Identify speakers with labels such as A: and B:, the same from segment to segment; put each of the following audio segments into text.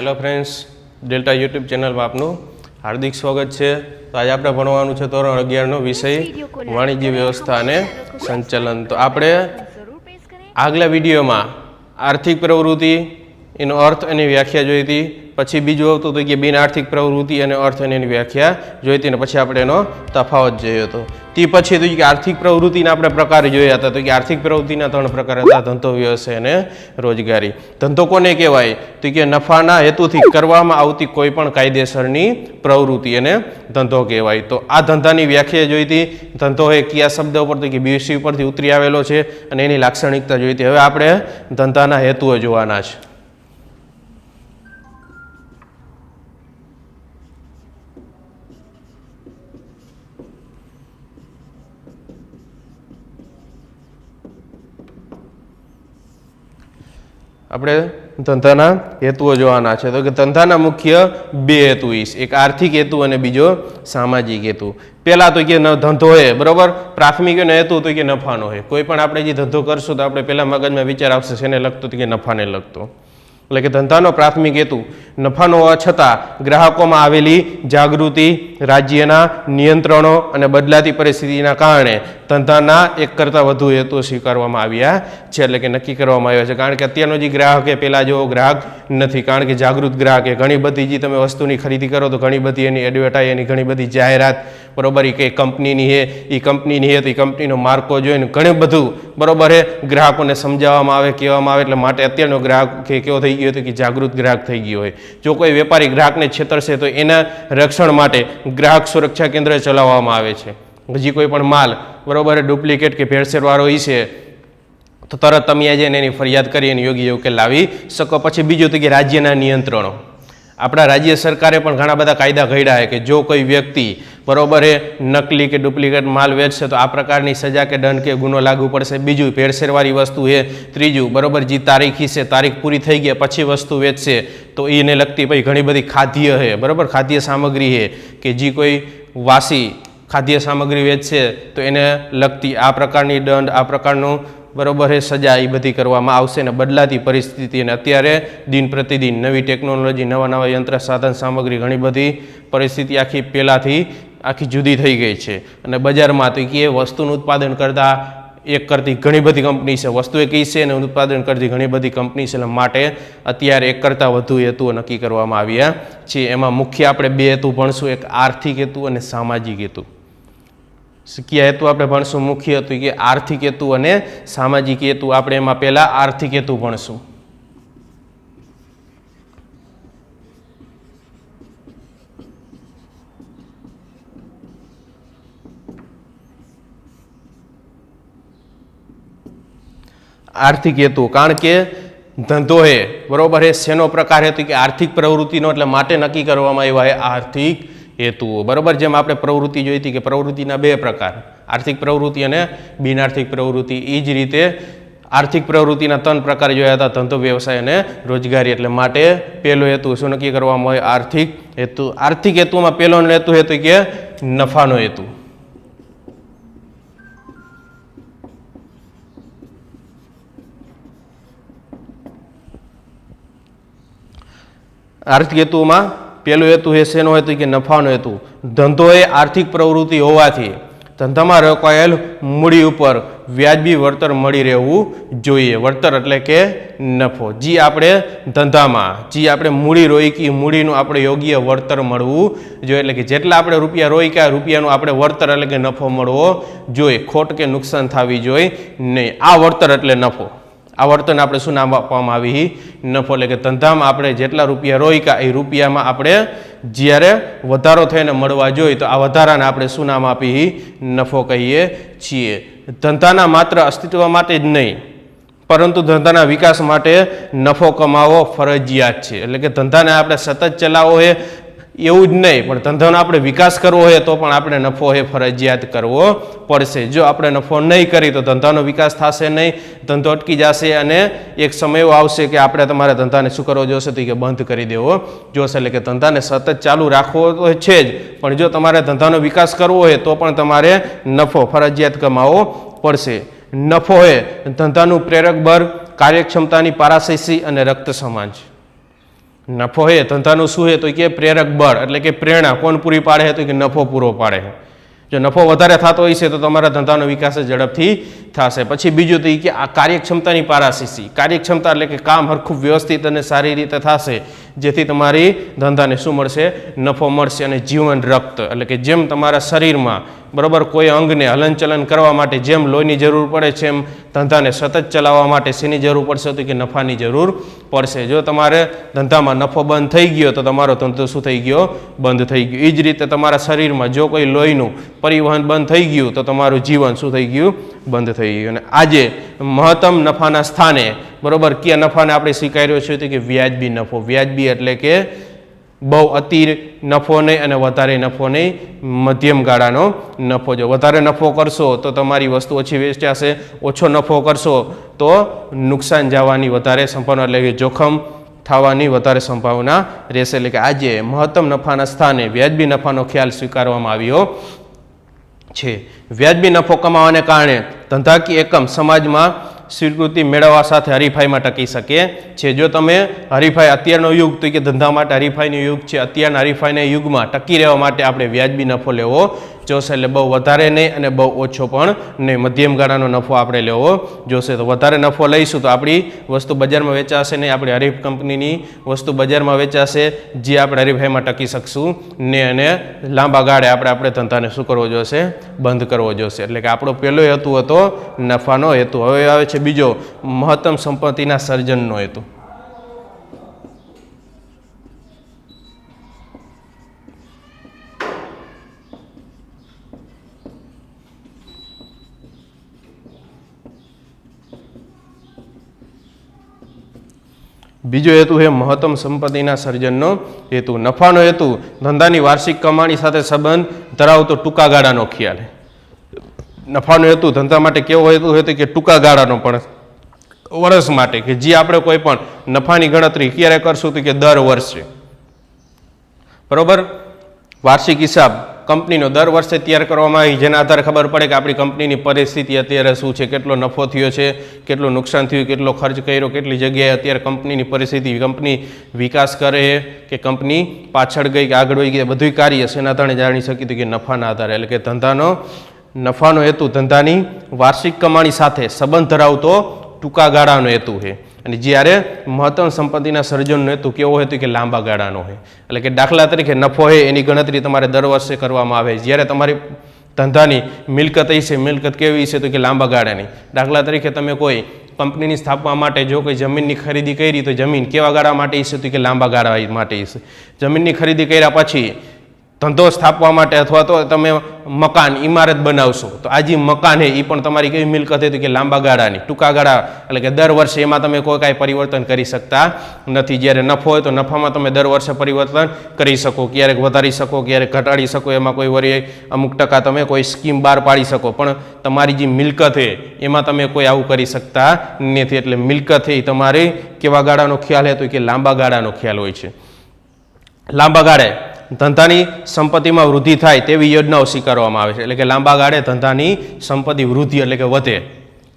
A: Hello friends, delta YouTube channel में आपનું हार्दिक स्वागत है। तो आज આપણે ભણવાનું છે ધોરણ 11 નો વિષય વાણિજ્ય વ્યવસ્થા અને સંચાલન। તો આપણે આગલા વિડિયોમાં આર્થિક પ્રવૃત્તિ એનો અર્થ અને વ્યાખ્યા જોઈ હતી, પછી બીજું આવતું હતું કે બિન આર્થિક પ્રવૃત્તિ અને અર્થ અને એની વ્યાખ્યા જોઈ હતી, અને પછી આપણે એનો તફાવત જોયો હતો। તે પછી હતું કે આર્થિક પ્રવૃત્તિના આપણે પ્રકાર જોયા હતા। તો કે આર્થિક પ્રવૃત્તિના ત્રણ પ્રકાર હતા, ધંધો, વ્યવસાય અને રોજગારી। ધંધો કોને કહેવાય? તો કે નફાના હેતુથી કરવામાં આવતી કોઈ પણ કાયદેસરની પ્રવૃત્તિ અને ધંધો કહેવાય। તો આ ધંધાની વ્યાખ્યા જોઈ હતી। ધંધો એ કયા શબ્દ ઉપરથી કે બીએસસી ઉપરથી ઉતરી આવેલો છે અને એની લાક્ષણિકતા જોઈ હતી। હવે આપણે ધંધાના હેતુઓ જોવાના છે। આપણે ધંધાના હેતુઓ જોવાના છે। તો કે ધંધાના મુખ્ય બે હેતુ છે, એક આર્થિક હેતુ અને બીજો સામાજિક હેતુ। પહેલા તો કે ધંધો હે બરોબર, પ્રાથમિક હેતુ તો કે નફાનો હે। કોઈ પણ આપણે જે ધંધો કરશું તો આપણે પહેલા મગજમાં વિચાર આવશે શેને લગતો, તો કે નફાને લગતો। એટલે કે ધંધાનો પ્રાથમિક હેતુ નફાનો હોવા છતાં ગ્રાહકોમાં આવેલી જાગૃતિ, રાજ્યના નિયંત્રણો અને બદલાતી પરિસ્થિતિના કારણે ધંધાના એક કરતાં વધુ હેતુઓ સ્વીકારવામાં આવ્યા છે, એટલે કે નક્કી કરવામાં આવ્યા છે। કારણ કે અત્યારનો જે ગ્રાહક છે પેલા જેવો ગ્રાહક નથી, કારણ કે જાગૃત ગ્રાહક છે। ઘણી બધી જે તમે વસ્તુની ખરીદી કરો તો ઘણી બધી એની એડવર્ટાઈઝ, એની ઘણી બધી જાહેરાત બરોબર એ કઈ કંપનીની છે, એ કંપનીની છે તો એ કંપનીનો માર્કો જોઈને ઘણું બધું બરોબર છે ગ્રાહકોને સમજાવવામાં આવે, કહેવામાં આવે। એટલે માટે અત્યારનો ગ્રાહક કેવો થઈ ગયો હતો કે જાગૃત ગ્રાહક થઈ ગયો હોય। જો કોઈ વેપારી ગ્રાહકને છેતરશે તો એના રક્ષણ માટે ગ્રાહક સુરક્ષા કેન્દ્ર ચલાવવામાં આવે છે। હજી કોઈ પણ માલ બરોબર ડુપ્લિકેટ કે ભેળસેળવાળો છે તો તરત તમે જઈને એની ફરિયાદ કરી અને યોગ્ય ઉકેલ લાવી શકો। પછી બીજું તો કે રાજ્યના નિયંત્રણો। આપણા રાજ્ય સરકારે પણ ઘણા બધા કાયદા ઘડ્યા છે કે જો કોઈ વ્યક્તિ બરોબર એ નકલી કે ડુપ્લિકેટ માલ વેચશે તો આ પ્રકારની સજા કે દંડ કે ગુનો લાગુ પડશે। બીજું ભેળસેળવાળી વસ્તુ છે। ત્રીજું બરોબર જે તારીખ છે, તારીખ પૂરી થઈ ગયા પછી વસ્તુ વેચશે તો એને લગતી પછી ઘણી બધી ખાદ્ય છે બરોબર, ખાદ્ય સામગ્રી છે કે જે કોઈ વાસી ખાદ્ય સામગ્રી વેચશે તો એને લગતી આ પ્રકારની દંડ, આ પ્રકારનું બરોબર એ સજા એ બધી કરવામાં આવશે। ને બદલાતી પરિસ્થિતિ અને અત્યારે દિન પ્રતિદિન નવી ટેકનોલોજી, નવા નવા યંત્ર સાધન સામગ્રી, ઘણી બધી પરિસ્થિતિ આખી પહેલાંથી આખી જુદી થઈ ગઈ છે। અને બજારમાં તો કે વસ્તુનું ઉત્પાદન કરતા એક કરતી ઘણી બધી કંપની છે, વસ્તુ એક છે અને ઉત્પાદન કરતી ઘણી બધી કંપની છે। એટલે માટે અત્યારે એક કરતાં વધુ હેતુઓ નક્કી કરવામાં આવ્યા છે। એમાં મુખ્ય આપણે બે હેતુ ભણશું, એક આર્થિક હેતુ અને સામાજિક હેતુ। કયા હેતુ આપણે ભણશું? મુખ્ય હેતુ કે આર્થિક હેતુ અને સામાજિક હેતુ। આપણે એમાં પહેલા આર્થિક હેતુ ભણશું। આર્થિક હેતુ કારણ કે ધંધો હે બરોબર હે શેનો પ્રકાર હેતુ કે આર્થિક પ્રવૃત્તિનો, એટલે માટે નક્કી કરવામાં આવ્યા છે આર્થિક હેતુઓ બરોબર। જેમ આપણે પ્રવૃત્તિ જોઈ હતી કે પ્રવૃત્તિના બે પ્રકાર, આર્થિક પ્રવૃત્તિ અને બિન આર્થિક પ્રવૃત્તિ, એ જ રીતે આર્થિક પ્રવૃત્તિના ત્રણ પ્રકાર જોયા હતા, ધંધો, વ્યવસાય અને રોજગારી। એટલે માટે પહેલો હેતુ શું નક્કી કરવામાં આવે? આર્થિક હેતુ। આર્થિક હેતુમાં પહેલો હેતુ હેતુ કે નફાનો હેતુ। આર્થિક હેતુમાં પહેલો હેતુ એ શેનો હેતુ કે નફાનો હેતુ। ધંધો એ આર્થિક પ્રવૃત્તિ હોવાથી ધંધામાં રોકાયેલ મૂડી ઉપર વ્યાજબી વળતર મળી રહેવું જોઈએ। વળતર એટલે કે નફો, જે આપણે ધંધામાં જે આપણે મૂડી રોકી મૂડીનું આપણે યોગ્ય વળતર મળવું જોઈએ। એટલે કે જેટલા આપણે રૂપિયા રોક્યા રૂપિયાનું આપણે વળતર એટલે કે નફો મળવો જોઈએ, ખોટ કે નુકસાન થવી જોઈએ નહીં। આ વળતર એટલે નફો। આ વર્તન આપણે શું નામ આપવામાં આવી? નફો। એટલે કે ધંધામાં આપણે જેટલા રૂપિયા રોક્યા એ રૂપિયામાં આપણે જ્યારે વધારો થઈને મળવા જોઈએ તો આ વધારાને આપણે શું નામ આપી? નફો કહીએ છીએ। ધંધાના માત્ર અસ્તિત્વ માટે જ નહીં પરંતુ ધંધાના વિકાસ માટે નફો કમાવો ફરજિયાત છે। એટલે કે ધંધાને આપણે સતત ચલાવવો છે એવું જ નહીં, પણ ધંધાનો આપણે વિકાસ કરવો હોય તો પણ આપણે નફો એ ફરજિયાત કરવો પડશે। જો આપણે નફો નહીં કરી તો ધંધાનો વિકાસ થશે નહીં, ધંધો અટકી જશે અને એક સમય એવો આવશે કે આપણે તમારા ધંધાને શું કરવો જોશે? તો કે બંધ કરી દેવો જોશે। એટલે કે ધંધાને સતત ચાલુ રાખવો તો છે જ, પણ જો તમારે ધંધાનો વિકાસ કરવો હોય તો પણ તમારે નફો ફરજિયાત કમાવો પડશે। નફો એ ધંધાનું પ્રેરક બળ, કાર્યક્ષમતાની પારાશીસી અને રક્ત સમાન છે। નફો હે ધંધાનું શું હે તો કે પ્રેરક બળ એટલે કે પ્રેરણા કોણ પૂરી પાડે છે તો કે નફો પૂરો પાડે છે. જો નફો વધારે થતો હોય છે તો તમારા ધંધાનો વિકાસ ઝડપથી થશે. પછી બીજું તો એ કે આ કાર્યક્ષમતાની પારાશીસી. કાર્યક્ષમતા એટલે કે કામ હરખું વ્યવસ્થિત અને સારી રીતે થશે જેથી તમારી ધંધાને શું મળશે? નફો મળશે. અને જીવન રક્ત એટલે કે જેમ તમારા શરીરમાં બરાબર કોઈ અંગને હલનચલન કરવા માટે જેમ લોહીની જરૂર પડે છે એમ ધંધાને સતત ચલાવવા માટે શેની જરૂર પડશે તો કે નફાની જરૂર પડશે. જો તમારે ધંધામાં નફો બંધ થઈ ગયો તો તમારો ધંધો શું થઈ ગયો? બંધ થઈ ગયો. એ જ રીતે તમારા શરીરમાં જો કોઈ લોહીનું પરિવહન બંધ થઈ ગયું તો તમારું જીવન શું થઈ ગયું? બંધ થઈ ગયું. અને આજે મહત્તમ નફાના સ્થાને બરાબર કયા નફાને આપણે સ્વીકાર્યો છે તો કે વ્યાજબી નફો. વ્યાજબી એટલે કે બહુ અતિ નફો નહીં અને વધારે નફો નહીં, મધ્યમ ગાળાનો નફો. જો વધારે નફો કરશો તો તમારી વસ્તુ ઓછી વેચાશે, ઓછો નફો કરશો તો નુકસાન જવાની વધારે સંભાવના એટલે કે જોખમ થવાની વધારે સંભાવના રહેશે. એટલે કે આજે મહત્તમ નફાના સ્થાને વ્યાજબી નફાનો ખ્યાલ સ્વીકારવામાં આવ્યો છે. વ્યાજબી નફો કમાવાને કારણે ધંધાકીય એકમ સમાજમાં સ્વીકૃતિ મેળવવા સાથે હરીફાઈમાં ટકી શકે છે. જો તમે હરીફાઈ અત્યારનો યુગ તો કે ધંધા માટે હરીફાઈનો યુગ છે. અત્યારના હરીફાઈના યુગમાં ટકી રહેવા માટે આપણે વ્યાજબી નફો લેવો જોશે. એટલે બહુ વધારે નહીં અને બહુ ઓછો પણ નહીં, મધ્યમ ગાળાનો નફો આપણે લેવો જોશે. તો વધારે નફો લઈશું તો આપણી વસ્તુ બજારમાં વેચાશે નહીં, આપણી હરીફ કંપનીની વસ્તુ બજારમાં વેચાશે જે આપણે હરીફાઈમાં ટકી શકશું ને. અને લાંબા ગાળે આપણે ધંધાને શું કરવો જોશે? બંધ કરવો જોશે. એટલે કે આપણો પહેલો હેતુ હતો નફાનો હેતુ. હવે આવે છે બીજો મહત્તમ સંપત્તિના સર્જનનો હેતુ. બીજો હેતુ છે મહત્તમ સંપત્તિના સર્જનનો હેતુ. નફાનો હેતુ ધંધાની વાર્ષિક કમાણી સાથે સંબંધ ધરાવતો ટૂંકા ગાળાનો ખ્યાલ. નફાનો હેતુ ધંધા માટે કેવો હેતુ હોય તો કે ટૂંકા ગાળાનો પણ વર્ષ માટે, કે જે આપણે કોઈ પણ નફાની ગણતરી ક્યારે કરશું તો કે દર વર્ષે. બરોબર, વાર્ષિક હિસાબ કંપનીનો દર વર્ષે તૈયાર કરવામાં આવી જેના આધારે ખબર પડે કે આપણી કંપનીની પરિસ્થિતિ અત્યારે શું છે, કેટલો નફો થયો છે, કેટલું નુકસાન થયું, કેટલો ખર્ચ કર્યો, કેટલી જગ્યાએ અત્યારે કંપનીની પરિસ્થિતિ, કંપની વિકાસ કરે કે કંપની પાછળ ગઈ કે આગળ વહી ગઈ, બધું કાર્ય છે એના આધારે જાણી શકીએ કે નફાના આધારે. એટલે કે નફાનો હેતુ ધંધાની વાર્ષિક કમાણી સાથે સંબંધ ધરાવતો ટૂંકા ગાળાનો હેતુ છે. અને જ્યારે મહત્તમ સંપત્તિના સર્જનનો હેતુ કેવો હોય તો કે લાંબા ગાળાનો હોય. એટલે કે દાખલા તરીકે નફો હોય એની ગણતરી તમારે દર વર્ષે કરવામાં આવે. જ્યારે તમારી ધંધાની મિલકત હશે, મિલકત કેવી છે તો કે લાંબા ગાળાની. દાખલા તરીકે તમે કોઈ કંપનીની સ્થાપવા માટે જો કોઈ જમીનની ખરીદી કરી તો જમીન કેવા ગાળા માટે હશે તો કે લાંબા ગાળા માટે હશે. જમીનની ખરીદી કર્યા પછી ધંધો સ્થાપવા માટે અથવા તો તમે મકાન ઇમારત બનાવશો તો આ જે મકાન છે એ પણ તમારી કેવી મિલકત હતી કે લાંબા ગાળાની, ટૂંકા ગાળા. એટલે કે દર વર્ષે એમાં તમે કોઈ કાંઈ પરિવર્તન કરી શકતા નથી. જ્યારે નફો હોય તો નફામાં તમે દર વર્ષે પરિવર્તન કરી શકો, ક્યારેક વધારી શકો, ક્યારેક ઘટાડી શકો, એમાં કોઈ વળી અમુક ટકા તમે કોઈ સ્કીમ બહાર પાડી શકો. પણ તમારી જે મિલકત છે એમાં તમે કોઈ આવું કરી શકતા નથી. એટલે મિલકત છે એ તમારે કેવા ગાળાનો ખ્યાલ છે તો કે લાંબા ગાળાનો ખ્યાલ હોય છે. લાંબા ગાળે ધંધાની સંપત્તિમાં વૃદ્ધિ થાય તેવી યોજનાઓ સ્વીકારવામાં આવે છે. એટલે કે લાંબા ગાળે ધંધાની સંપત્તિ વૃદ્ધિ એટલે કે વધે.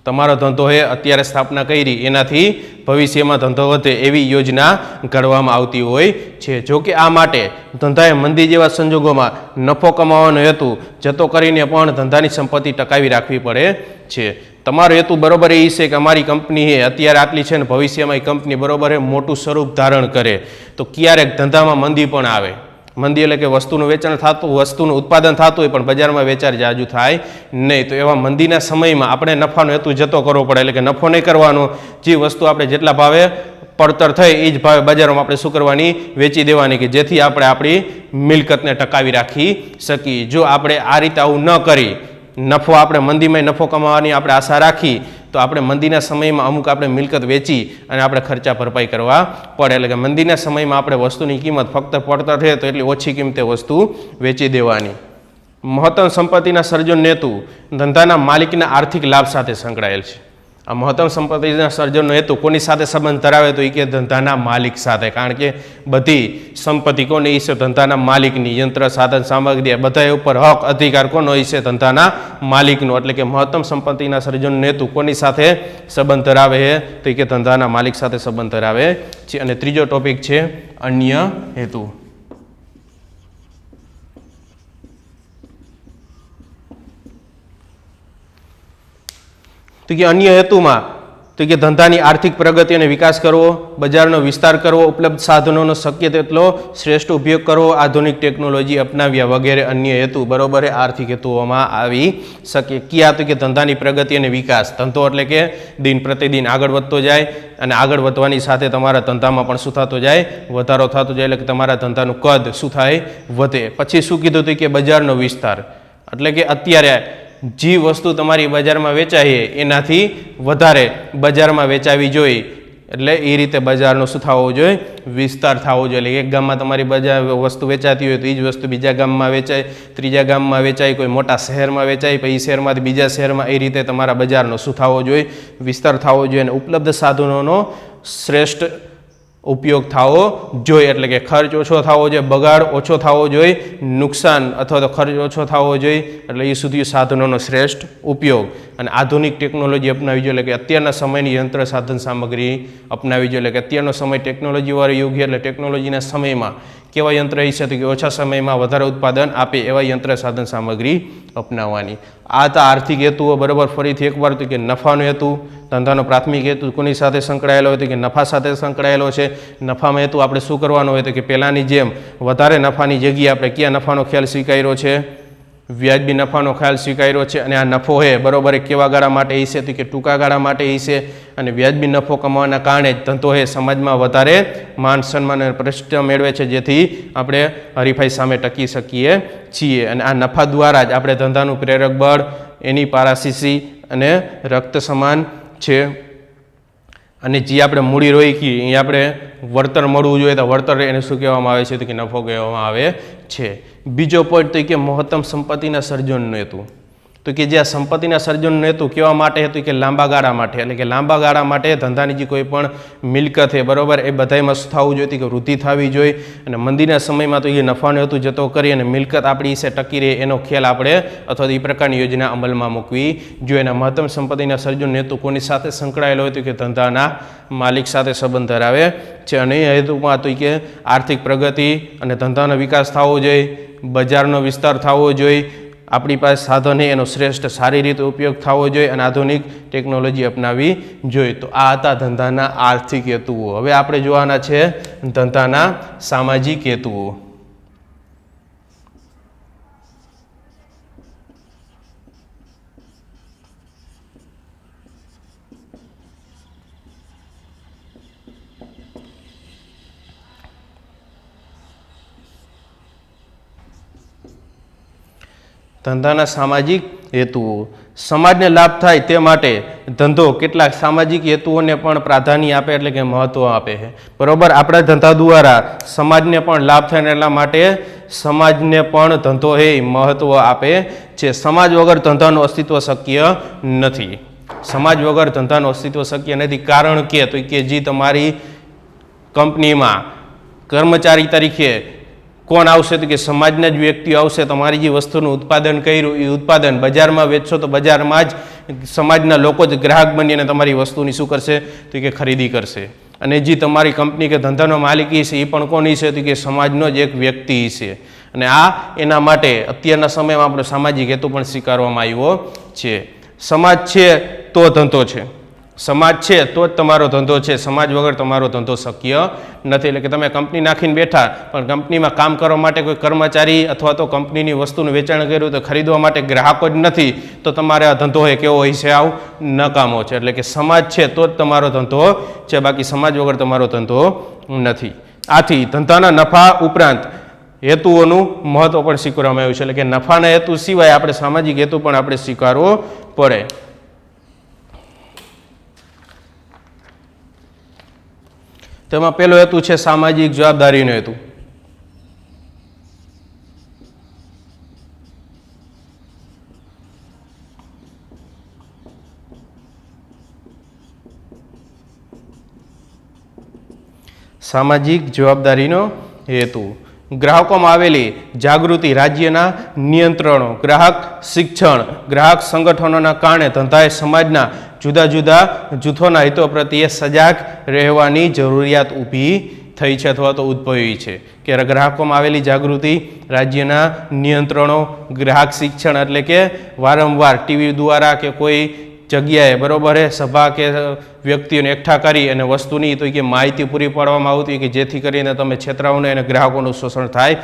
A: તમારો ધંધો એ અત્યારે સ્થાપના કરી એનાથી ભવિષ્યમાં ધંધો વધે એવી યોજના ઘડવામાં આવતી હોય છે. જો કે આ માટે ધંધાએ મંદી જેવા સંજોગોમાં નફો કમાવાનો હેતુ જતો કરીને પણ ધંધાની સંપત્તિ ટકાવી રાખવી પડે છે. તમારો હેતુ બરોબર એ છે કે અમારી કંપની એ અત્યારે આટલી છે ને ભવિષ્યમાં એ કંપની બરોબર મોટું સ્વરૂપ ધારણ કરે તો ક્યારેક ધંધામાં મંદી પણ આવે. મંદી એટલે કે વસ્તુનું વેચાણ થતું, વસ્તુનું ઉત્પાદન થતું હોય પણ બજારમાં વેચાણ જાજુ થાય નહીં. તો એવા મંદીના સમયમાં આપણે નફાનો હેતુ જતો કરવો પડે. એટલે કે નફો નહીં કરવાનો, જે વસ્તુ આપણે જેટલા ભાવે પડતર થઈ એ જ ભાવે બજારમાં આપણે શું કરવાની? વેચી દેવાની, કે જેથી આપણે આપણી મિલકતને ટકાવી રાખી શકીએ. જો આપણે આ રીતે આવું ન કરી નફો આપણે મંદીમાં નફો કમાવાની આપણે આશા રાખી તો આપણે મંદીના સમયમાં અમુક આપણે મિલકત વેચી અને આપણે ખર્ચા ભરપાઈ કરવા પડે. એટલે કે મંદીના સમયમાં આપણે વસ્તુની કિંમત ફક્ત પડતર રહે તો એટલી ઓછી કિંમતે વસ્તુ વેચી દેવાની. મહત્તમ સંપત્તિના સર્જન હેતુ ધંધાના માલિકના આર્થિક લાભ સાથે સંકળાયેલ છે. આ મહત્તમ સંપત્તિના સર્જનનો હેતુ કોની સાથે સંબંધ ધરાવે તો એ કે ધંધાના માલિક સાથે. કારણ કે બધી સંપત્તિ કોની છે? ધંધાના માલિકની. યંત્ર, સાધન, સામગ્રી બધા ઉપર હક અધિકાર કોનો છે? ધંધાના માલિકનો. એટલે કે મહત્તમ સંપત્તિના સર્જનનો હેતુ કોની સાથે સંબંધ ધરાવે છે તો એ કે ધંધાના માલિક સાથે સંબંધ ધરાવે છે. અને ત્રીજો ટોપિક છે અન્ય હેતુ. તો કે અન્ય હેતુમાં તો કે ધંધાની આર્થિક પ્રગતિ અને વિકાસ કરવો, બજારનો વિસ્તાર કરવો, ઉપલબ્ધ સાધનોનો શક્ય તેટલો શ્રેષ્ઠ ઉપયોગ કરવો, આધુનિક ટેકનોલોજી અપનાવ્યા વગેરે અન્ય હેતુ બરોબર આર્થિક હેતુઓમાં આવી શકે. કયા તો કે ધંધાની પ્રગતિ અને વિકાસ. ધંધો એટલે કે દિન પ્રતિદિન આગળ વધતો જાય અને આગળ વધવાની સાથે તમારા ધંધામાં પણ શું થતો જાય, વધારો થતો જાય, એટલે કે તમારા ધંધાનું કદ શું થાય, વધે. પછી શું કીધું હતું કે બજારનો વિસ્તાર એટલે કે અત્યારે જે વસ્તુ તમારી બજારમાં વેચાય એનાથી વધારે બજારમાં વેચાવી જોઈએ, એટલે એ રીતે બજારનો શું થવો જોઈએ, વિસ્તાર થવો જોઈએ. એટલે એક ગામમાં તમારી બજાર વસ્તુ વેચાતી હોય તો એ જ વસ્તુ બીજા ગામમાં વેચાય, ત્રીજા ગામમાં વેચાય, કોઈ મોટા શહેરમાં વેચાય, પછી એ શહેરમાંથી બીજા શહેરમાં, એ રીતે તમારા બજારનો શું થવો જોઈએ, વિસ્તાર થવો જોઈએ. અને ઉપલબ્ધ સાધનોનો શ્રેષ્ઠ ઉપયોગ થવો જોઈએ, એટલે કે ખર્ચ ઓછો થવો જોઈએ, બગાડ ઓછો થવો જોઈએ, નુકસાન અથવા તો ખર્ચ ઓછો થવો જોઈએ, એટલે એ સુધી સાધનોનો શ્રેષ્ઠ ઉપયોગ. અને આધુનિક ટેકનોલોજી અપનાવી જોઈએ, એટલે કે અત્યારના સમયની યંત્ર સાધન સામગ્રી અપનાવી જોઈએ. એટલે કે અત્યારનો સમય ટેકનોલોજીવાળો યુગ છે, એટલે ટેકનોલોજીના સમયમાં કેવા યંત્ર હશે તો કે ઓછા સમયમાં વધારે ઉત્પાદન આપે એવા યંત્ર સાધન સામગ્રી અપનાવવાની. આ હતા આર્થિક હેતુઓ બરાબર. ફરીથી એકવાર તો કે નફાનો હેતુ, ધંધાનો પ્રાથમિક હેતુ કોની સાથે સંકળાયેલો હોય તો કે નફા સાથે સંકળાયેલો છે. નફામાં હેતુ આપણે શું કરવાનો હોય તો કે પહેલાંની જેમ વધારે નફાની જગ્યાએ આપણે ક્યાં નફાનો ખ્યાલ સ્વીકાર્યો છે, વ્યાજબી નફાનો ખ્યાલ સ્વીકાર્યો છે. અને આ નફો છે બરાબર એ કેવા ગાળા માટે હશે તો કે ટૂંકા ગાળા માટે હશે. અને વ્યાજબી નફો કમાવાના કારણે જ ધંધો છે સમાજમાં વધારે માન સન્માન અને પ્રતિષ્ઠા મેળવે છે, જેથી આપણે હરીફાઈ સામે ટકી શકીએ છીએ. અને આ નફા દ્વારા જ આપણે ધંધાનું પ્રેરક બળ, એની પારાશીસી અને રક્ત સમાન છે. અને જે આપણે મૂડી રોકી એ આપણે વળતર મળવું જોઈએ તો વળતર એને શું કહેવામાં આવે છે તો કે નફો કહેવામાં આવે છે. બીજો પોઈન્ટ તો કે મહત્તમ સંપત્તિના સર્જનનું હેતુ. તો કે જે આ સંપત્તિના સર્જનનું હેતુ કેવા માટે હતું કે લાંબા ગાળા માટે, એટલે કે લાંબા ગાળા માટે ધંધાની જે કોઈ પણ મિલકત છે બરાબર એ બધામાં શું થવું જોઈએ કે વૃદ્ધિ થવી જોઈએ. અને મંદીના સમયમાં તો એ નફાનો હેતુ જતો કરી અને મિલકત આપણી વિશે ટકી રહે એનો ખ્યાલ આપણે અથવા તો એ પ્રકારની યોજના અમલમાં મૂકવી જોઈએ. અને મહત્તમ સંપત્તિના સર્જનનો હેતુ કોની સાથે સંકળાયેલો હોય તો કે ધંધાના માલિક સાથે સંબંધ ધરાવે છે. અને એ હેતુમાં તો કે આર્થિક પ્રગતિ અને ધંધાનો વિકાસ થવો જોઈએ, બજારનો વિસ્તાર થવો જોઈએ, આપણી પાસે સાધન છે એનો શ્રેષ્ઠ સારી રીતે ઉપયોગ થવો જોઈએ અને આધુનિક ટેકનોલોજી અપનાવી જોઈએ. તો આ હતા ધંધાના આર્થિક હેતુઓ. હવે આપણે જોવાના છે ધંધાના સામાજિક હેતુઓ. ધંધાના સામાજિક હેતુઓ. સમાજને લાભ થાય તે માટે ધંધો કેટલાક સામાજિક હેતુઓને પણ પ્રાધાન્ય આપે, એટલે કે મહત્વ આપે છે બરાબર. આપણા ધંધા દ્વારા સમાજને પણ લાભ થાય એટલા માટે સમાજને પણ ધંધો એ મહત્વ આપે છે. સમાજ વગર ધંધાનું અસ્તિત્વ શક્ય નથી. સમાજ વગર ધંધાનું અસ્તિત્વ શક્ય નથી. કારણ કે જે તમારી કંપનીમાં કર્મચારી તરીકે કોણ આવશે તો કે સમાજના જ વ્યક્તિઓ આવશે. તમારી જે વસ્તુનું ઉત્પાદન કર્યું એ ઉત્પાદન બજારમાં વેચશો તો બજારમાં જ સમાજના લોકો જ ગ્રાહક બનીને તમારી વસ્તુની શું કરશે તો કે ખરીદી કરશે. અને જે તમારી કંપની કે ધંધાનો માલિકી છે એ પણ કોની છે તો કે સમાજનો જ એક વ્યક્તિ છે. અને આ એના માટે અત્યારના સમયમાં આપણો સામાજિક હેતુ પણ સ્વીકારવામાં આવ્યો છે. સમાજ છે તો ધંધો છે, સમાજ છે તો જ તમારો ધંધો છે. સમાજ વગર તમારો ધંધો શક્ય નથી. એટલે કે તમે કંપની નાખીને બેઠા પણ કંપનીમાં કામ કરવા માટે કોઈ કર્મચારી અથવા તો કંપનીની વસ્તુનું વેચાણ કર્યું તો ખરીદવા માટે ગ્રાહકો જ નથી, તો તમારે આ ધંધો હોય કેવો હોય છે, આવ નકામો છે. એટલે કે સમાજ છે તો જ તમારો ધંધો છે, બાકી સમાજ વગર તમારો ધંધો નથી. આથી ધંધાના નફા ઉપરાંત હેતુઓનું મહત્વ પણ સ્વીકારવામાં આવ્યું છે. એટલે કે નફાના હેતુ સિવાય આપણે સામાજિક હેતુ પણ આપણે સ્વીકારવો પડે. તેમાં પહેલો હેતુ છે સામાજિક જવાબદારીનો હેતુ. સામાજિક જવાબદારીનો હેતુ. ગ્રાહકોમાં આવેલી જાગૃતિ, રાજ્યના નિયંત્રણો, ગ્રાહક શિક્ષણ, ગ્રાહક સંગઠનોના કારણે ધંધાએ સમાજના જુદા જુદા જૂથોના હિતો પ્રત્યે સજાગ રહેવાની જરૂરિયાત ઊભી થઈ છે અથવા તો ઉદ્ભવી છે કે ગ્રાહકોમાં આવેલી જાગૃતિ, રાજ્યના નિયંત્રણો, ગ્રાહક શિક્ષણ એટલે કે વારંવાર ટીવી દ્વારા કે કોઈ જગ્યાએ બરોબર હે સભા કે વ્યક્તિઓને એકઠા કરી અને વસ્તુની તો કે માહિતી પૂરી પાડવામાં આવતી કે જેથી કરીને તમે છેતરાઓને અને ગ્રાહકોનું શોષણ થાય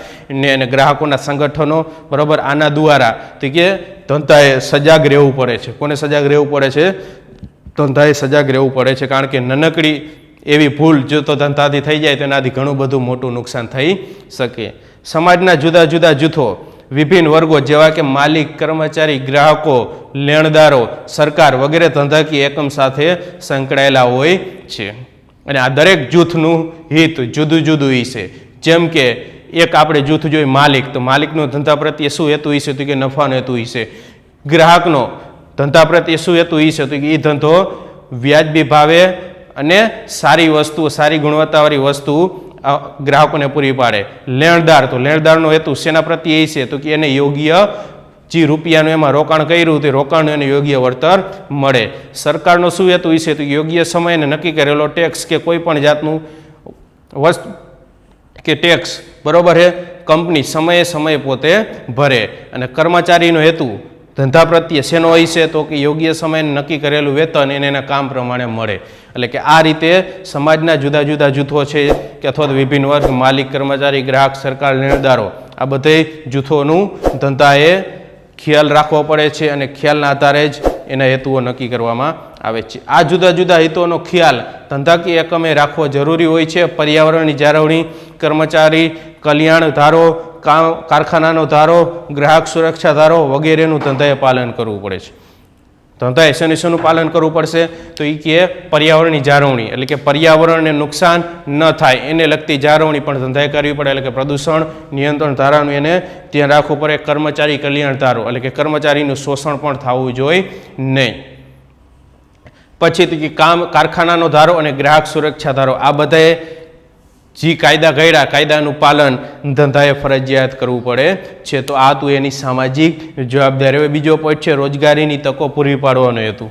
A: ને અને ગ્રાહકોના સંગઠનો બરોબર આના દ્વારા તો કે ધંધાએ સજાગ રહેવું પડે છે. કોને સજાગ રહેવું પડે છે? ધંધાએ સજાગ રહેવું પડે છે, કારણ કે નાનકડી એવી ભૂલ જો તો ધંધાથી થઈ જાય તો એનાથી ઘણું બધું મોટું નુકસાન થઈ શકે. સમાજના જુદા જુદા જૂથો, વિભિન્ન વર્ગો જેવા કે માલિક, કર્મચારી, ગ્રાહકો, લેણદારો, સરકાર વગેરે ધંધાકીય એકમ સાથે સંકળાયેલા હોય છે અને આ દરેક જૂથનું હિત જુદું જુદું છે. જેમ કે એક આપણે જૂથ જોઈએ માલિક, તો માલિકનો ધંધા પ્રત્યે શું હેતુ છે? તો કે નફાનો હેતુ છે. ગ્રાહકનો ધંધા પ્રત્યે શું હેતુ છે? તો કે એ ધંધો વ્યાજબી ભાવે અને સારી વસ્તુ, સારી ગુણવત્તાવાળી વસ્તુ ગ્રાહકોને પૂરી પાડે. લેણદાર, તો લેણદારનો હેતુ શેના પ્રત્યે છે? તો કે એને યોગ્ય જે રૂપિયાનું એમાં રોકાણ કર્યું તે રોકાણનું એને યોગ્ય વળતર મળે. સરકારનો શું હેતુ છે? તો યોગ્ય સમયને નક્કી કરેલો ટેક્સ કે કોઈ પણ જાતનું વસ્તુ કે ટેક્સ બરોબર છે કંપની સમયે સમયે પોતે ભરે. અને કર્મચારીનો હેતુ ધંધા પ્રત્યે શેનો હોય છે? તો કે યોગ્ય સમયે નક્કી કરેલું વેતન એને એના કામ પ્રમાણે મળે. એટલે કે આ રીતે સમાજના જુદા જુદા જૂથો છે કે અથવા તો વિભિન્ન વર્ગ, માલિક, કર્મચારી, ગ્રાહક, સરકાર, લેણદારો, આ બધા જૂથોનું ધંધાએ ખ્યાલ રાખવો પડે છે અને ખ્યાલના આધારે જ એના હેતુઓ નક્કી કરવામાં આવે છે. આ જુદા જુદા હિતોનો ખ્યાલ ધંધાકીય એકમે રાખવો જરૂરી હોય છે. પર્યાવરણની જાળવણી, કર્મચારી કલ્યાણ ધારો, કારખાનાનો ધારો, ગ્રાહક સુરક્ષા ધારો વગેરેનું ધંધાએ પાલન કરવું પડે છે. ધંધાએ શેનું પાલન કરવું પડશે? તો એ કે પર્યાવરણની જાળવણી એટલે કે પર્યાવરણને નુકસાન ન થાય એને લગતી જાળવણી પણ ધંધાએ કરવી પડે. એટલે કે પ્રદૂષણ નિયંત્રણ ધારાનું એને ધ્યાન રાખવું પડે. કર્મચારી કલ્યાણ ધારો એટલે કે કર્મચારીનું શોષણ પણ થવું જોઈએ નહીં. પછી કારખાનાનો ધારો અને ગ્રાહક સુરક્ષા ધારો, આ બધાએ જે કાયદા ઘડ્યા કાયદાનું પાલન ધંધાએ ફરજિયાત કરવું પડે છે. તો આ તો એની સામાજિક જવાબદારી. હવે બીજો પોઈન્ટ છે રોજગારીની તકો પૂરી પાડવાનો હેતુ.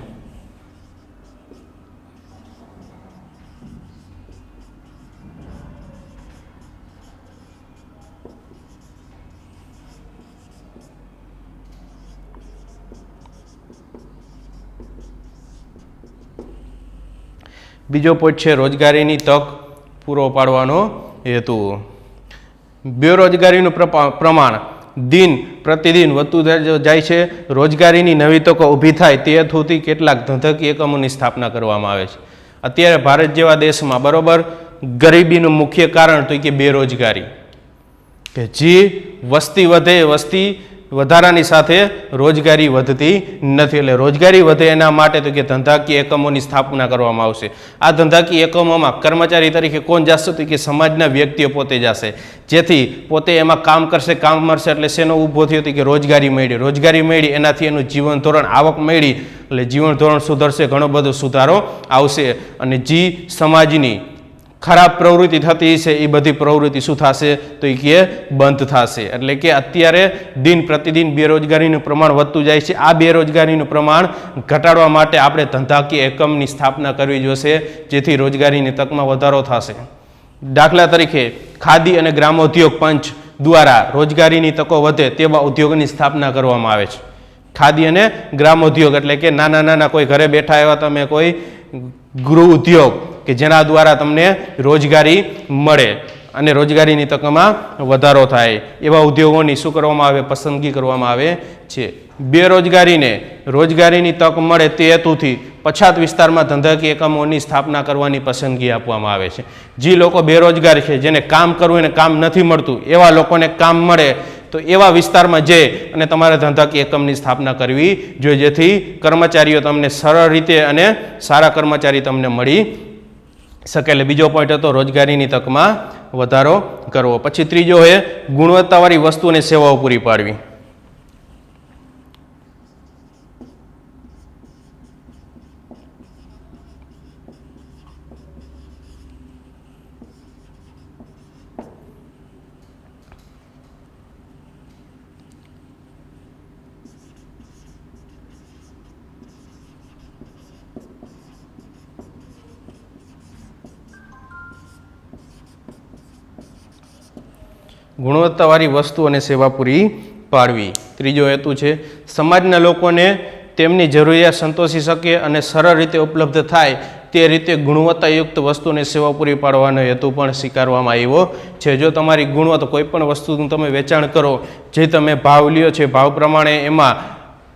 A: બીજો પોઈન્ટ છે રોજગારીની તક પૂરો પાડવાનો હેતુ. બેરોજગારીનું પ્રમાણ દિન પ્રતિદિન વધતું જાય છે. રોજગારીની નવી તકો ઊભી થાય તે હેતુથી કેટલાક ધંધાકીય એકમોની સ્થાપના કરવામાં આવે છે. અત્યારે ભારત જેવા દેશમાં બરોબર ગરીબીનું મુખ્ય કારણ તો કે બેરોજગારી, કે જે વસ્તી વધે, વસ્તી વધારાની સાથે રોજગારી વધતી નથી. એટલે રોજગારી વધે એના માટે તો કે ધંધાકીય એકમોની સ્થાપના કરવામાં આવશે. આ ધંધાકીય એકમોમાં કર્મચારી તરીકે કોણ જશે? તો કે સમાજના વ્યક્તિઓ પોતે જશે, જેથી પોતે એમાં કામ કરશે, કામ મળશે એટલે શેનો ઊભો થયો? કે રોજગારી મળી. રોજગારી મળી એનાથી એનું જીવન ધોરણ, આવક મળી એટલે જીવન ધોરણ સુધરશે, ઘણો બધો સુધારો આવશે અને જે સમાજની ખરાબ પ્રવૃત્તિ થતી છે એ બધી પ્રવૃત્તિ શું થશે? તો એ કે બંધ થશે. એટલે કે અત્યારે દિન પ્રતિદિન બેરોજગારીનું પ્રમાણ વધતું જાય છે. આ બેરોજગારીનું પ્રમાણ ઘટાડવા માટે આપણે ધંધાકીય એકમની સ્થાપના કરવી જોશે, જેથી રોજગારીની તકમાં વધારો થશે. દાખલા તરીકે ખાદી અને ગ્રામોદ્યોગ પંચ દ્વારા રોજગારીની તકો વધે તેવા ઉદ્યોગની સ્થાપના કરવામાં આવે છે. ખાદી અને ગ્રામોદ્યોગ એટલે કે નાના નાના કોઈ ઘરે બેઠા એવા તમે કોઈ ગૃહ ઉદ્યોગ કે જેના દ્વારા તમને રોજગારી મળે અને રોજગારીની તકમાં વધારો થાય એવા ઉદ્યોગોની શું કરવામાં આવે? પસંદગી કરવામાં આવે છે. બેરોજગારીને રોજગારીની તક મળે તે હેતુથી પછાત વિસ્તારમાં ધંધાકીય એકમોની સ્થાપના કરવાની પસંદગી આપવામાં આવે છે. જે લોકો બેરોજગાર છે, જેને કામ કરવું અને કામ નથી મળતું, એવા લોકોને કામ મળે તો એવા વિસ્તારમાં જઈ અને તમારે ધંધાકીય એકમની સ્થાપના કરવી જોઈએ, જેથી કર્મચારીઓ તમને સરળ રીતે અને સારા કર્મચારી તમને મળી શકે. એટલે બીજો પોઈન્ટ હતો રોજગારીની તકમાં વધારો કરવો. પછી ત્રીજો છે ગુણવત્તાવાળી વસ્તુ અને સેવાઓ પૂરી પાડવી. ગુણવત્તાવાળી વસ્તુ અને સેવા પૂરી પાડવી. ત્રીજો હેતુ છે સમાજના લોકોને તેમની જરૂરિયાત સંતોષી શકે અને સરળ રીતે ઉપલબ્ધ થાય તે રીતે ગુણવત્તાયુક્ત વસ્તુ અને સેવા પૂરી પાડવાનો હેતુ પણ સ્વીકારવામાં આવ્યો છે. જો તમારી ગુણવત્તા કોઈ પણ વસ્તુનું તમે વેચાણ કરો, જે તમે ભાવ લ્યો છે, ભાવ પ્રમાણે એમાં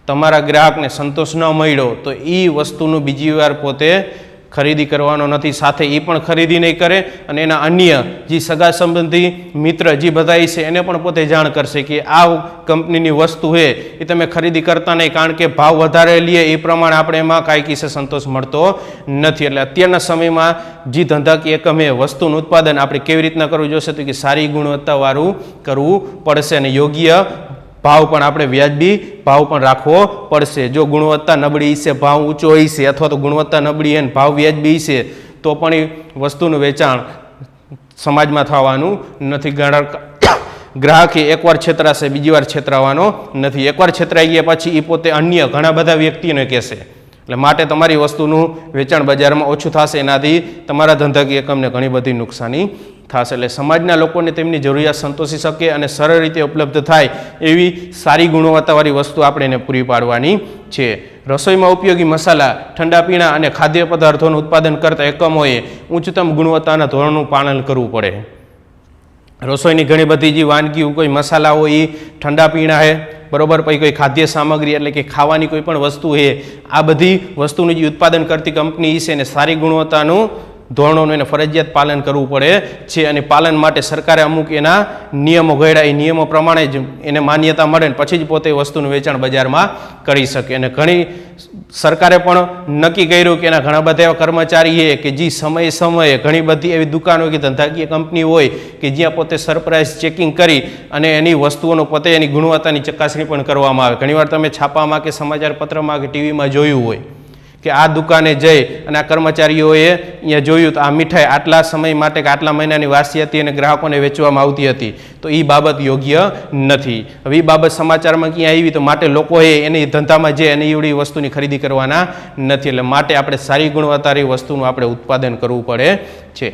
A: તમારા ગ્રાહકને સંતોષ ન મળ્યો તો એ વસ્તુનું બીજી વાર પોતે ખરીદી કરવાનો નથી, સાથે એ પણ ખરીદી નહીં કરે અને એના અન્ય જે સગા સંબંધી મિત્ર જે બધા છે એને પણ પોતે જાણ કરશે કે આ કંપનીની વસ્તુ છે એ તમે ખરીદી કરતા નહીં, કારણ કે ભાવ વધારે લઈએ એ પ્રમાણે આપણે એમાં કાંઈ કિસ્સે સંતોષ મળતો નથી. એટલે અત્યારના સમયમાં જે ધંધાકીય એકમે વસ્તુનું ઉત્પાદન આપણે કેવી રીતના કરવું જોશે તો કે સારી ગુણવત્તાવાળું કરવું પડશે અને યોગ્ય ભાવ પણ આપણે વ્યાજબી ભાવ પણ રાખવો પડશે. જો ગુણવત્તા નબળી છે, ભાવ ઊંચો છે અથવા તો ગુણવત્તા નબળી અને ભાવ વ્યાજબી છે તો પણ એ વસ્તુનું વેચાણ સમાજમાં થવાનું નથી. ગ્રાહકે એકવાર છેતરાશે, બીજી વાર છેતરાવાનો નથી. એકવાર છેતરાઈ ગયા પછી એ પોતે અન્ય ઘણા બધા વ્યક્તિને કહેશે. એટલે માટે તમારી વસ્તુનું વેચાણ બજારમાં ઓછું થશે, એનાથી તમારા ધંધાકીય એકમને ઘણી બધી નુકસાની થશે. એટલે સમાજના લોકોને તેમની જરૂરિયાત સંતોષી શકે અને સરળ રીતે ઉપલબ્ધ થાય એવી સારી ગુણવત્તાવાળી વસ્તુ આપણે એને પૂરી પાડવાની છે. રસોઈમાં ઉપયોગી મસાલા, ઠંડા પીણા અને ખાદ્ય પદાર્થોનું ઉત્પાદન કરતા એકમોએ ઉચ્ચતમ ગુણવત્તાના ધોરણનું પાલન કરવું પડે. રસોઈની ઘણી બધી જે વાનગીઓ, કોઈ મસાલા હોય એ ઠંડા પીણા છે, બરોબર, પછી કોઈ ખાદ્ય સામગ્રી એટલે કે ખાવાની કોઈ પણ વસ્તુ છે, આ બધી વસ્તુનું જે ઉત્પાદન કરતી કંપની છે એને સારી ગુણવત્તાનું ધોરણોનું એને ફરજિયાત પાલન કરવું પડે છે અને પાલન માટે સરકારે અમુક એના નિયમો ઘડ્યા, એ નિયમો પ્રમાણે જ એને માન્યતા મળે ને પછી જ પોતે વસ્તુનું વેચાણ બજારમાં કરી શકે. અને ઘણી સરકારે પણ નક્કી કર્યું કે એના ઘણા બધા એવા કર્મચારી છે કે જે સમયે સમયે ઘણી બધી એવી દુકાનો કે ધંધાકીય કંપની હોય કે જ્યાં પોતે સરપ્રાઇઝ ચેકિંગ કરી અને એની વસ્તુઓનો પોતે એની ગુણવત્તાની ચકાસણી પણ કરવામાં આવે. ઘણીવાર તમે છાપામાં કે સમાચાર પત્રમાં કે ટીવીમાં જોયું હોય કે આ દુકાને જઈ અને આ કર્મચારીઓએ અહીંયા જોયું તો આ મીઠાઈ આટલા સમય માટે કે આટલા મહિનાની વાસી હતી અને ગ્રાહકોને વેચવામાં આવતી હતી, તો એ બાબત યોગ્ય નથી. હવે એ બાબત સમાચારમાં ક્યાં આવી તો માટે લોકોએ એની ધંધામાં જે એની એવડી વસ્તુની ખરીદી કરવાના નથી. એટલે માટે આપણે સારી ગુણવત્તાની વસ્તુનું આપણે ઉત્પાદન કરવું પડે છે.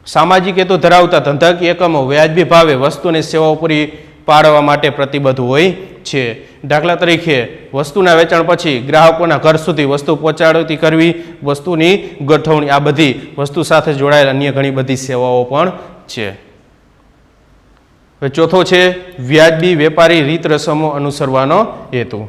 A: સામાજિક હેતુ ધરાવતા ધંધાકીય એકમો વ્યાજબી ભાવે વસ્તુ અને સેવાઓ પૂરી પાડવા માટે પ્રતિબદ્ધ હોય છે. દાખલા તરીકે વસ્તુના વેચાણ પછી ગ્રાહકોના ઘર સુધી વસ્તુ પહોંચાડતી કરવી, વસ્તુની ગોઠવણી, આ બધી વસ્તુ સાથે જોડાયેલ અન્ય ઘણી બધી સેવાઓ પણ છે. હવે ચોથો છે વ્યાજબી વેપારી રીત રસમો અનુસરવાનો હેતુ.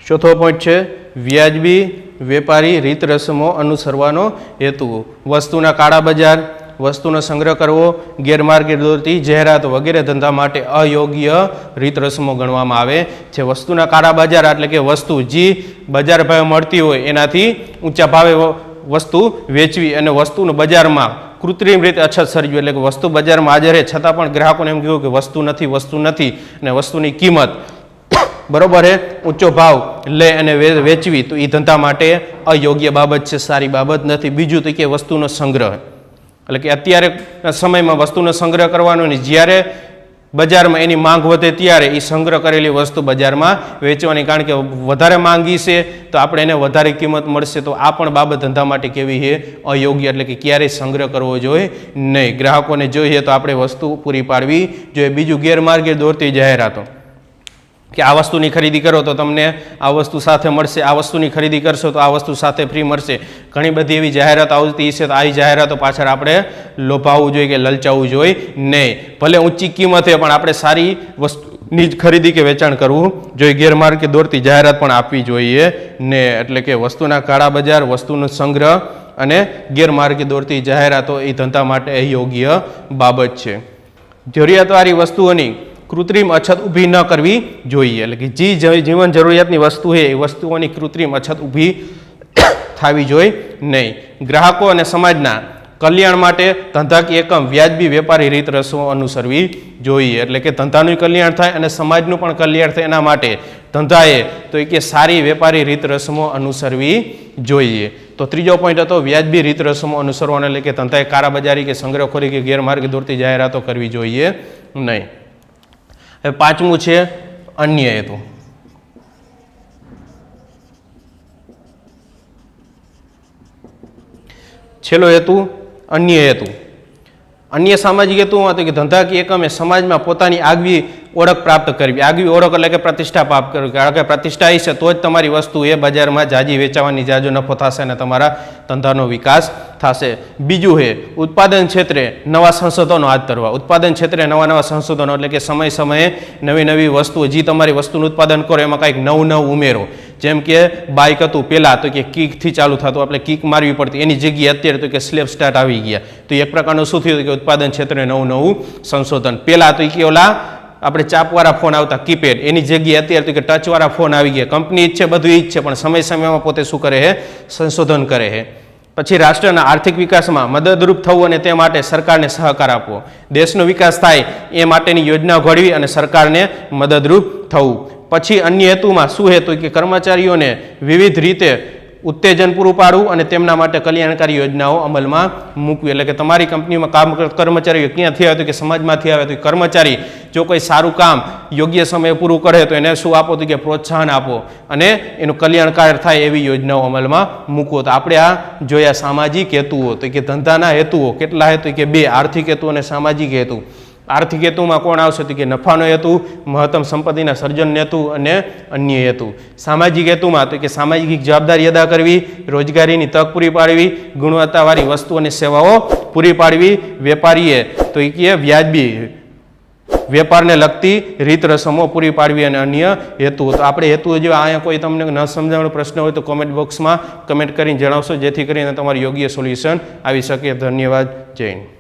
A: ચોથો પોઈન્ટ છે વ્યાજબી વેપારી રીત રસમો અનુસરવાનો હેતુ. વસ્તુના કાળા બજાર, વસ્તુનો સંગ્રહ કરવો, ગેરમાર્ગે દોરતી જાહેરાતો વગેરે ધંધા માટે અયોગ્ય રીત રસમો ગણવામાં આવે છે. વસ્તુના કાળા બજાર એટલે કે વસ્તુ જે બજાર ભાવે મળતી હોય એનાથી ઊંચા ભાવે વસ્તુ વેચવી અને વસ્તુનું બજારમાં કૃત્રિમ રીતે અછત સર્જવી, એટલે કે વસ્તુ બજારમાં હાજર છતાં પણ ગ્રાહકોને એમ કહ્યું કે વસ્તુ નથી અને વસ્તુની કિંમત બરોબર હે ઊંચો ભાવ લે અને વેચવી, તો એ ધંધા માટે અયોગ્ય બાબત છે, સારી બાબત નથી. બીજું તો કે વસ્તુનો સંગ્રહ, એટલે કે અત્યારે સમયમાં વસ્તુનો સંગ્રહ કરવાનો ને જ્યારે બજારમાં એની માંગ વધે ત્યારે એ સંગ્રહ કરેલી વસ્તુ બજારમાં વેચવાની, કારણ કે વધારે માંગી છે તો આપણે એને વધારે કિંમત મળશે, તો આ પણ બાબત ધંધા માટે કેવી છે અયોગ્ય, એટલે કે ક્યારેય સંગ્રહ કરવો જોઈએ નહીં. ગ્રાહકોને જોઈએ તો આપણે વસ્તુ પૂરી પાડવી જોઈએ. બીજું ગેરમાર્ગે દોરતી જાહેરાતો, કે આ વસ્તુની ખરીદી કરો તો તમને આ વસ્તુ સાથે મળશે, આ વસ્તુની ખરીદી કરશો તો આ વસ્તુ સાથે ફ્રી મળશે. ઘણી બધી એવી જાહેરાત આવતી છે, તો આવી જાહેરાતો પાછળ આપણે લોભાવવું જોઈએ કે લલચાવવું જોઈએ નહીં. ભલે ઊંચી કિંમતે પણ આપણે સારી વસ્તુની જ ખરીદી કે વેચાણ કરવું જોઈએ. ગેરમાર્ગે દોરતી જાહેરાત પણ આપવી જોઈએ ને. એટલે કે વસ્તુના કાળા બજાર, વસ્તુનો સંગ્રહ અને ગેરમાર્ગે દોરતી જાહેરાતો એ ધંધા માટે અયોગ્ય બાબત છે. જરૂરિયાતવાળી વસ્તુઓની કૃત્રિમ અછત ઊભી ન કરવી જોઈએ, એટલે કે જે જીવન જરૂરિયાતની વસ્તુ છે એ વસ્તુઓની કૃત્રિમ અછત ઊભી થવી જોઈએ નહીં. ગ્રાહકો અને સમાજના કલ્યાણ માટે ધંધાકીય એકમ વ્યાજબી વેપારી રીત રસમો અનુસરવી જોઈએ, એટલે કે ધંધાનું કલ્યાણ થાય અને સમાજનું પણ કલ્યાણ થાય એના માટે ધંધાએ તો એ કે સારી વેપારી રીત રસમો અનુસરવી જોઈએ. તો ત્રીજો પોઈન્ટ હતો વ્યાજબી રીત રસમો અનુસરવાનો, એટલે કે ધંધાએ કાળાબજારી કે સંગ્રહખોરી કે ગેરમાર્ગે દોરતી જાહેરાતો કરવી જોઈએ નહીં. હવે પાંચમું છે અન્ય હેતુ. છેલ્લો હેતુ અન્ય હેતુ. અન્ય સામાજિક હેતુમાં તો કે ધંધાકીય એકમે સમાજમાં પોતાની આગવી ઓળખ પ્રાપ્ત કરવી. આગવી ઓળખ એટલે કે પ્રતિષ્ઠા પ્રાપ્ત કરવી, કારણ કે પ્રતિષ્ઠા હશે તો જ તમારી વસ્તુ એ બજારમાં જાજી વેચાવાની જાજો નફો થશે અને તમારા ધંધાનો વિકાસ થશે. બીજું છે ઉત્પાદન ક્ષેત્રે નવા સંશોધનો હાથ ધરવા. ઉત્પાદન ક્ષેત્રે નવા સંશોધનો એટલે કે સમયે નવી વસ્તુઓ, જે તમારી વસ્તુનું ઉત્પાદન કરો એમાં કંઈક નવું ઉમેરો. જેમ કે બાઇક હતું પહેલાં તો કે કિકથી ચાલુ થતું, આપણે કિક મારવી પડતી, એની જગ્યાએ અત્યારે તો કે સ્લેપ સ્ટાર્ટ આવી ગયા. તો એક પ્રકારનું શું થયું કે ઉત્પાદન ક્ષેત્રે નવું સંશોધન. પહેલાં તો કે ઓલા આપણે ચાપવાળા ફોન આવતા કીપેડ, એની જગ્યાએ અત્યારે તો કે ટચવાળા ફોન આવી ગયા. કંપની જ છે, બધું જ છે, પણ સમયમાં પોતે શું કરે છે, સંશોધન કરે છે. પછી રાષ્ટ્રના આર્થિક વિકાસમાં મદદરૂપ થવું અને તે માટે સરકારને સહકાર આપવો. દેશનો વિકાસ થાય એ માટેની યોજના ઘડવી અને સરકારને મદદરૂપ થવું. પછી અન્ય હેતુમાં શું હેતુ કે કર્મચારીઓને વિવિધ રીતે ઉત્તેજન પૂરું પાડવું અને તેમના માટે કલ્યાણકારી યોજનાઓ અમલમાં મૂકવી. એટલે કે તમારી કંપનીમાં કામ કર્મચારીઓ ક્યાંથી આવે તો કે સમાજમાંથી આવે તો કર્મચારી જો કોઈ સારું કામ યોગ્ય સમયે પૂરું કરે તો એને શું આપો તો કે પ્રોત્સાહન આપો અને એનું કલ્યાણકાર થાય એવી યોજનાઓ અમલમાં મૂકવો. તો આપણે આ જોયા સામાજિક હેતુઓ. તો કે ધંધાના હેતુઓ કેટલા હેતુ કે 2, આર્થિક હેતુ અને સામાજિક હેતુ. આર્થિક હેતુમાં કોણ આવશે તો કે નફાનો હેતુ, મહત્તમ સંપત્તિના સર્જન હેતુ અને અન્ય હેતુ. સામાજિક હેતુમાં તો કે સામાજિક જવાબદારી અદા કરવી, રોજગારીની તક પૂરી પાડવી, ગુણવત્તાવાળી વસ્તુ અને સેવાઓ પૂરી પાડવી. વેપારીએ તો કે વ્યાજબી વેપારને લગતી રીત રસમો પૂરી પાડવી અને અન્ય હેતુ. તો આપણે હેતુઓ જો અહીંયા કોઈ તમને ન સમજાવવાનો પ્રશ્ન હોય તો કોમેન્ટ બોક્સમાં કમેન્ટ કરીને જણાવશો, જેથી કરીને તમારું યોગ્ય સોલ્યુશન આવી શકે. ધન્યવાદ. જય હિન્દ.